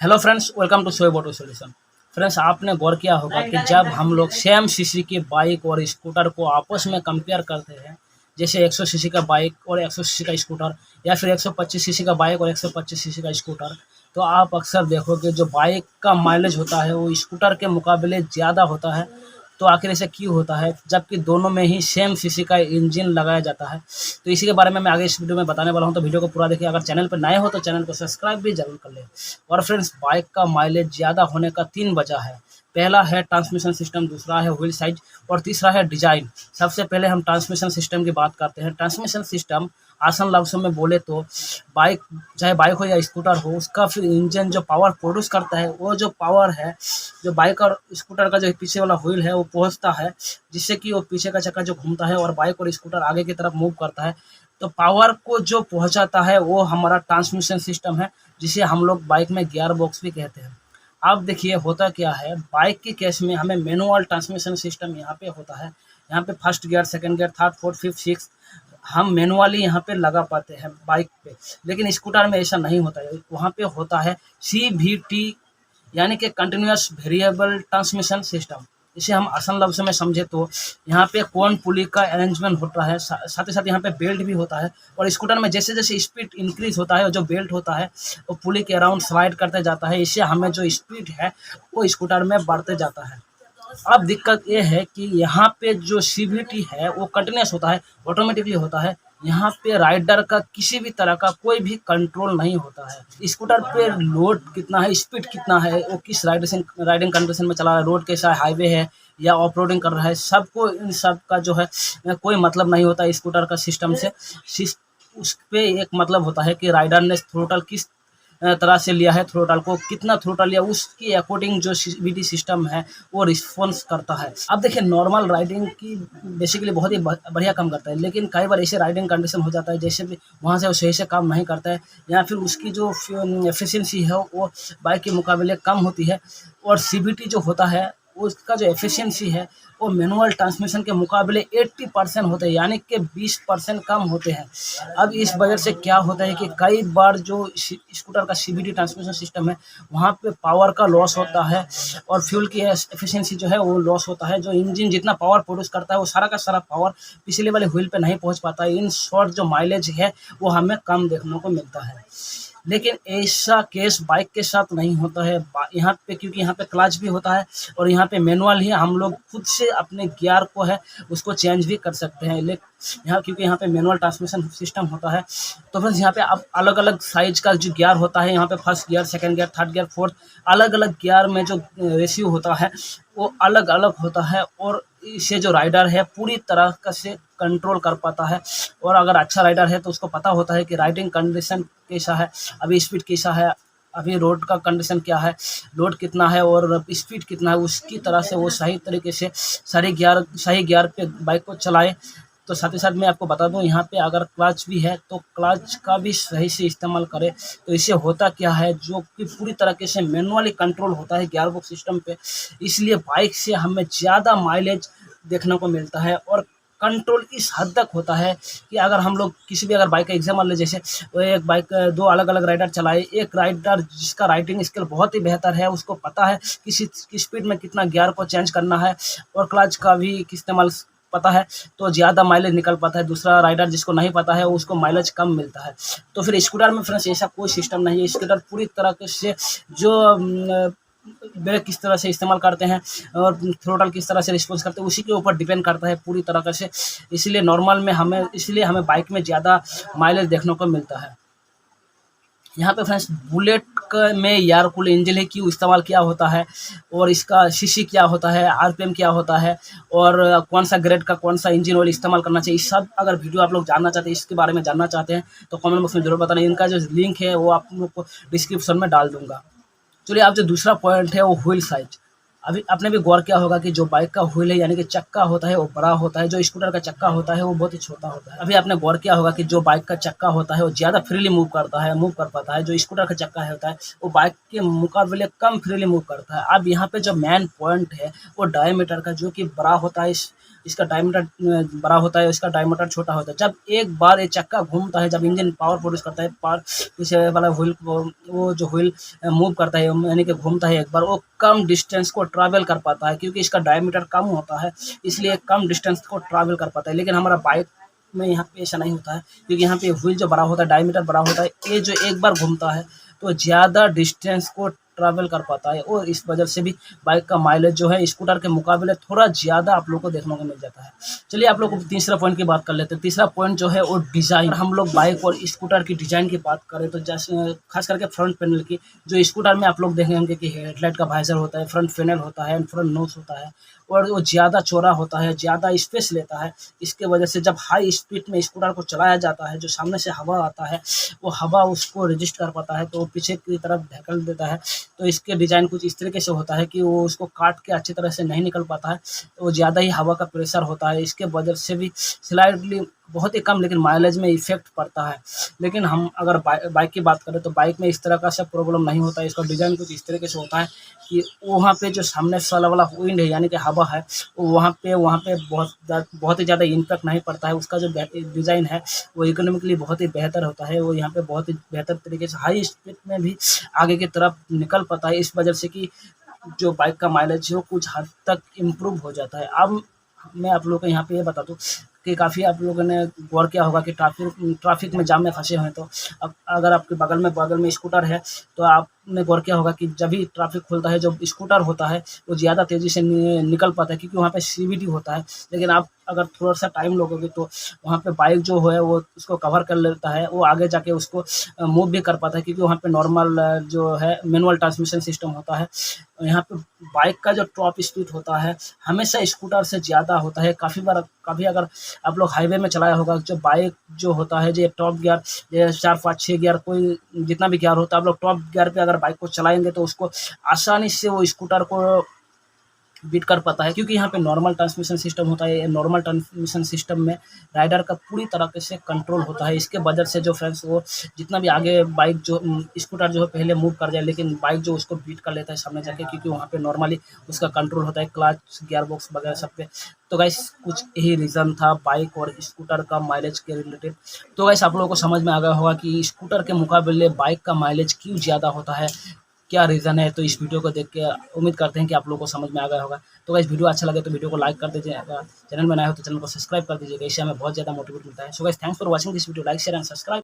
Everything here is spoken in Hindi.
Hello friends, welcome to Shoaib auto solution. Friends, आपने गौर किया होगा कि जब हम लोग सेम सीसी की बाइक और स्कूटर को आपस में कंपेयर करते हैं, जैसे 100 सीसी का बाइक और 100 सीसी का स्कूटर या फिर 125 सीसी का बाइक और 125 सीसी का स्कूटर, तो आप अक्सर देखोगे जो बाइक का माइलेज होता है वो स्कूटर के मुकाबले ज़्यादा होता है। तो आखिर ऐसा क्यों होता है जबकि दोनों में ही सेम सीसी का इंजन लगाया जाता है? तो इसी के बारे में मैं आगे इस वीडियो में बताने वाला हूं, तो वीडियो को पूरा देखिए। अगर चैनल पर नए हो तो चैनल को सब्सक्राइब भी जरूर कर लें। और फ्रेंड्स, बाइक का माइलेज ज़्यादा होने का 3 वजह है। पहला है ट्रांसमिशन सिस्टम, दूसरा है व्हील साइज और तीसरा है डिजाइन। सबसे पहले हम ट्रांसमिशन सिस्टम की बात करते हैं। ट्रांसमिशन सिस्टम आसान लफ्ज़ों में बोले तो बाइक, चाहे बाइक हो या स्कूटर हो, उसका फिर इंजन जो पावर प्रोड्यूस करता है, वो जो पावर है, जो बाइक और स्कूटर का जो पीछे वाला व्हील है वो पहुंचता है, जिससे कि वो पीछे का चक्का जो घूमता है और बाइक और स्कूटर आगे की तरफ मूव करता है। तो पावर को जो पहुंचाता है वो हमारा ट्रांसमिशन सिस्टम है, जिसे हम लोग बाइक में गियर बॉक्स भी कहते हैं। अब देखिए होता क्या है, बाइक के केस में हमें मैनुअल ट्रांसमिशन सिस्टम यहाँ पे होता है। यहाँ पे first gear, second gear, third, fourth, fifth, six हम मैनुअली यहाँ पे लगा पाते हैं बाइक पे। लेकिन स्कूटर में ऐसा नहीं होता है, वहाँ पे होता है CVT, यानी कि कंटिन्यूअस वेरिएबल ट्रांसमिशन सिस्टम। इसे हम आसान लफ्ज़ में समझे तो यहाँ पे कौन पुली का अरेंजमेंट होता है, साथ ही साथ यहाँ पे बेल्ट भी होता है। और स्कूटर में जैसे जैसे स्पीड इंक्रीज होता है, जो बेल्ट होता है वो पुली के अराउंड स्लाइड करते जाता है। इससे हमें जो स्पीड है वो स्कूटर में बढ़ते जाता है। अब दिक्कत ये है कि यहाँ पे जो CVT है वो कंटिन्यूस होता है, ऑटोमेटिकली होता है। यहाँ पे राइडर का किसी भी तरह का कोई भी कंट्रोल नहीं होता है। स्कूटर पे लोड कितना है, स्पीड कितना है, वो किस राइडिंग कंडीशन में चला रहा है, रोड कैसा है, हाईवे है या ऑफ रोडिंग कर रहा है, सबको इन सब का जो है कोई मतलब नहीं होता स्कूटर का सिस्टम से। उस पे एक मतलब होता है कि राइडर ने थ्रोटल किस तरह से लिया है, थ्रोटल को कितना थ्रोटल लिया, उसके अकॉर्डिंग जो CVT सिस्टम है वो रिस्पॉन्स करता है। अब देखिए, नॉर्मल राइडिंग की बेसिकली बहुत ही बढ़िया काम करता है, लेकिन कई बार ऐसे राइडिंग कंडीशन हो जाता है जैसे भी वहाँ से वो सही से काम नहीं करता है, या फिर उसकी जो एफिशिएंसी है वो बाइक के मुकाबले कम होती है। और CVT जो होता है उसका जो एफिशिएंसी है वो मैनुअल ट्रांसमिशन के मुकाबले 80% होते हैं, यानी कि 20% कम होते हैं। अब इस वजह से क्या होता है कि कई बार जो स्कूटर का CVT ट्रांसमिशन सिस्टम है वहाँ पे पावर का लॉस होता है और फ्यूल की एफिशिएंसी जो है वो लॉस होता है। जो इंजन जितना पावर प्रोड्यूस करता है वो सारा का सारा पावर पिछले वाले व्हील पे नहीं पहुँच पाता है। इन शॉर्ट जो माइलेज है वो हमें कम देखने को मिलता है। लेकिन ऐसा केस बाइक के साथ नहीं होता है यहाँ पे, क्योंकि यहाँ पे क्लच भी होता है और यहाँ पे मैनुअल ही हम लोग खुद से अपने गियर को है उसको चेंज भी कर सकते हैं। लेकिन यहाँ क्योंकि यहाँ पे मैनुअल ट्रांसमिशन सिस्टम होता है, तो फ्रेंड्स यहाँ पे अब अलग अलग साइज का जो गियर होता है, यहाँ पे first gear, second gear, third gear, fourth, अलग अलग गियर में जो रेशियो होता है वो अलग अलग होता है। और इसे जो राइडर है पूरी तरह का से कंट्रोल कर पाता है। और अगर अच्छा राइडर है तो उसको पता होता है कि राइडिंग कंडीशन कैसा है, अभी स्पीड कैसा है, अभी रोड का कंडीशन क्या है, लोड कितना है और स्पीड कितना है, उसकी तरह से वो सही तरीके से सही गियर पे बाइक को चलाए। तो साथ ही साथ मैं आपको बता दूं, यहाँ पे अगर क्लच भी है तो क्लच का भी सही से इस्तेमाल करें। तो इससे होता क्या है, जो कि पूरी तरीके से मैनुअली कंट्रोल होता है गियर बॉक्स सिस्टम पे, इसलिए बाइक से हमें ज़्यादा माइलेज देखने को मिलता है। और कंट्रोल इस हद तक होता है कि अगर हम लोग किसी भी अगर बाइक का एग्जाम्पल ले, जैसे वो एक बाइक दो अलग अलग राइडर चलाए, एक राइडर जिसका राइडिंग स्किल बहुत ही बेहतर है, उसको पता है किस स्पीड में कितना गियर को चेंज करना है और क्लच का भी इस्तेमाल पता है, तो ज़्यादा माइलेज निकल पाता है। दूसरा राइडर जिसको नहीं पता है उसको माइलेज कम मिलता है। तो फिर स्कूटर में फ्रेंड्स ऐसा कोई सिस्टम नहीं है। स्कूटर पूरी तरह से जो ब्रेक किस तरह से इस्तेमाल करते हैं और थ्रोटल किस तरह से रिस्पॉन्स करते हैं उसी के ऊपर डिपेंड करता है पूरी तरह से। इसलिए हमें बाइक में ज़्यादा माइलेज देखने को मिलता है। यहाँ पे फ्रेंड्स बुलेट में एयर कूल इंजन है क्यों इस्तेमाल किया होता है और इसका सीसी क्या होता है, RPM क्या होता है और कौन सा ग्रेड का कौन सा इंजन ऑयल इस्तेमाल करना चाहिए, सब अगर वीडियो आप लोग जानना चाहते हैं, इसके बारे में जानना चाहते हैं तो कमेंट बॉक्स में जरूर बताना। इनका जो लिंक है वो आप लोग को डिस्क्रिप्शन में डाल दूंगा। चलिए, अब जो दूसरा पॉइंट है वो व्हील साइज। अभी आपने भी गौर किया होगा कि जो बाइक का व्हील है यानी कि चक्का होता है वो बड़ा होता है, जो स्कूटर का चक्का होता है वो बहुत ही छोटा होता है। अभी आपने गौर किया होगा कि जो बाइक का चक्का होता है वो ज़्यादा फ्रीली मूव कर पाता है, जो स्कूटर का चक्का होता है वो बाइक के मुकाबले कम फ्रीली मूव करता है। अब यहाँ पे जो मेन पॉइंट है वो डायमीटर का, जो कि बड़ा होता है, इसका डायमीटर बड़ा होता है, इसका डायमीटर छोटा होता है। जब एक बार ये चक्का घूमता है, जब इंजन पावर प्रोड्यूस करता है, पीछे वाला व्हील वो जो व्हील मूव करता है यानी कि घूमता है एक बार, वो कम डिस्टेंस को ट्रैवल कर पाता है, क्योंकि इसका डायमीटर कम होता है, इसलिए कम डिस्टेंस को ट्रैवल कर पाता है। लेकिन हमारा बाइक में यहाँ पे ऐसा नहीं होता है, क्योंकि यहाँ पे व्हील जो बड़ा होता है, डायमीटर बड़ा होता है, ये जो एक बार घूमता है तो ज़्यादा डिस्टेंस को ट्रैवल कर पाता है, और इस वजह से भी बाइक का माइलेज जो है स्कूटर के मुकाबले थोड़ा ज़्यादा आप लोग को देखने को मिल जाता है। चलिए आप लोग को तीसरा पॉइंट की बात कर लेते हैं। तीसरा पॉइंट जो है वो डिज़ाइन। हम लोग बाइक और स्कूटर की डिज़ाइन की बात करें तो जैसे खास करके फ्रंट पैनल की, जो स्कूटर में आप लोग देखे होंगे कि हेडलाइट का वाइजर होता है, फ्रंट पैनल होता है, फ्रंट नोज होता है, और वो ज़्यादा चौड़ा होता है, ज़्यादा स्पेस लेता है। इसके वजह से जब हाई स्पीड में स्कूटर को चलाया जाता है, जो सामने से हवा आता है वो हवा उसको रजिस्ट कर पाता है, तो वो पीछे की तरफ ढकेल देता है। तो इसके डिज़ाइन कुछ इस तरीके से होता है कि वो उसको काट के अच्छी तरह से नहीं निकल पाता है, तो वो ज़्यादा ही हवा का प्रेशर होता है। इसके वजह से भी स्लाइडली बहुत ही कम लेकिन माइलेज में इफ़ेक्ट पड़ता है। लेकिन हम अगर बाइक की बात करें तो बाइक में इस तरह का सब प्रॉब्लम नहीं होता है। इसका डिज़ाइन कुछ इस तरीके से होता है कि वहाँ पे जो सामने से वाला विंड है यानी कि हवा है, वो वहाँ पे बहुत ही ज़्यादा इम्पैक्ट नहीं पड़ता है। उसका जो डिज़ाइन है वो इकोनॉमिकली बहुत ही बेहतर होता है। वो यहाँ पे बहुत ही बेहतर तरीके से हाई स्पीड में भी आगे की तरफ निकल पाता है, इस वजह से कि जो बाइक का माइलेज है वो कुछ हद तक इम्प्रूव हो जाता है। अब मैं आप लोगों को यहाँ पे ये बता दूँ कि काफ़ी आप लोगों ने गौर किया होगा कि ट्रैफिक में जाम में फँसे हुए हैं, तो अब अगर आपके बगल में स्कूटर है तो आपने गौर किया होगा कि जब भी ट्रैफिक खुलता है, जो स्कूटर होता है वो ज़्यादा तेज़ी से निकल पाता है, क्योंकि वहाँ पे सीवीटी होता है। लेकिन आप अगर थोड़ा-सा टाइम लोगे तो वहाँ पे बाइक जो है वो उसको कवर कर लेता है, वो आगे जाके उसको मूव भी कर पाता है, क्योंकि वहाँ पे नॉर्मल जो है मैनुअल ट्रांसमिशन सिस्टम होता है। यहाँ पे बाइक का जो टॉप स्पीड होता है हमेशा स्कूटर से ज़्यादा होता है। काफ़ी अगर आप लोग हाईवे में चलाया होगा, जो बाइक जो होता है जो टॉप गियर, ये 4, 5, 6 गियर, कोई जितना भी गियर होता है, आप लोग टॉप गियर पे अगर बाइक को चलाएँगे तो उसको आसानी से वो स्कूटर को बीट कर पाता है, क्योंकि यहाँ पे नॉर्मल ट्रांसमिशन सिस्टम होता है। नॉर्मल ट्रांसमिशन सिस्टम में राइडर का पूरी तरीके से कंट्रोल होता है। इसके वजह से जो फ्रेंड्स वो जितना भी आगे बाइक जो स्कूटर जो है पहले मूव कर जाए, लेकिन बाइक जो उसको बीट कर लेता है सामने जाके, क्योंकि वहाँ पे नॉर्मली उसका कंट्रोल होता है क्लच, गियर बॉक्स वगैरह सब पे। तो गाइस कुछ यही रीज़न था बाइक और स्कूटर का माइलेज के रिलेटेड। तो गाइस आप लोगों को समझ में आ गया होगा कि स्कूटर के मुकाबले बाइक का माइलेज क्यों ज़्यादा होता है, क्या रीज़न है। तो इस वीडियो को देख के उम्मीद करते हैं कि आप लोगों को समझ में आ गया होगा। तो गाइस वीडियो अच्छा लगे तो वीडियो को लाइक कर दीजिएगा, चैनल में नए हो तो चैनल को सब्सक्राइब कर दीजिएगा, इससे हमें बहुत ज़्यादा मोटिवेट मिलता है। So guys thanks for watching this video, like share and subscribe.